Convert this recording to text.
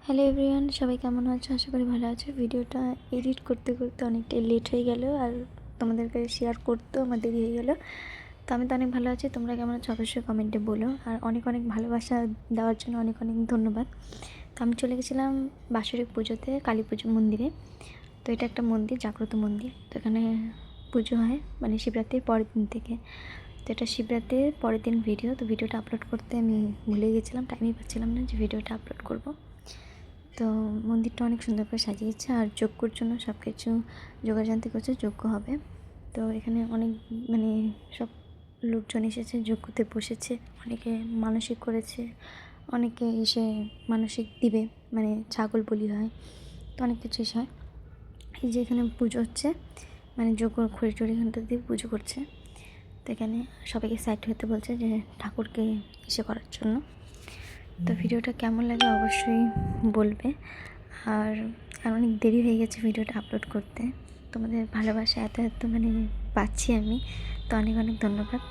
Hello everyone, সবাই কেমন আছো? আশা করি ভালো আছো। ভিডিওটা এডিট করতে করতে অনেকটাই লেট হয়ে গেল, আর তোমাদের কাছে শেয়ার করতেও আমার দেরি হয়ে গেল। তো আমি তো অনেক ভালো আছি, তোমরা কেমন আছো অবশ্যই কমেন্টে বলো। আর অনেক অনেক ভালোবাসা দেওয়ার জন্য অনেক অনেক ধন্যবাদ। তো আমি চলে গেছিলাম বাৎসরিক পুজোতে, কালী পুজো মন্দিরে। তো এটা একটা মন্দির, জাগ্রত মন্দির। তো এখানে পুজো হয় মানে শিবরাত্রির পরের দিন থেকে। তো এটা শিবরাত্রির পরের দিন ভিডিও। তো ভিডিওটা আপলোড করতে আমি ভুলে গেছিলাম, টাইমই পাচ্ছিলাম না যে ভিডিওটা আপলোড করব। তো মন্দিরটা অনেক সুন্দর করে সাজিয়েছে, আর যজ্ঞর জন্য সব কিছু যোগাযান্তি করছে, যজ্ঞ হবে। তো এখানে অনেক মানে সব লোকজন এসেছে, যজ্ঞতে বসেছে, অনেকে মানসিক করেছে, অনেকে এসে মানসিক দিবে, মানে ছাগল বলি হয়, তো অনেক কিছু এসে হয়। এই যে এখানে পুজো হচ্ছে, মানে যজ্ঞ খড়ি টড়ি এখানটা দিয়ে পুজো করছে। তো এখানে সবাইকে সাইড হতে বলছে যে ঠাকুরকে এসে করার জন্য। তো ভিডিওটা কেমন লাগে অবশ্যই বলবে। আর অনেক দেরি হয়ে গেছে ভিডিওটা আপলোড করতে। তোমাদের ভালোবাসা এত মানে পাচ্ছি আমি, তো অনেক অনেক ধন্যবাদ।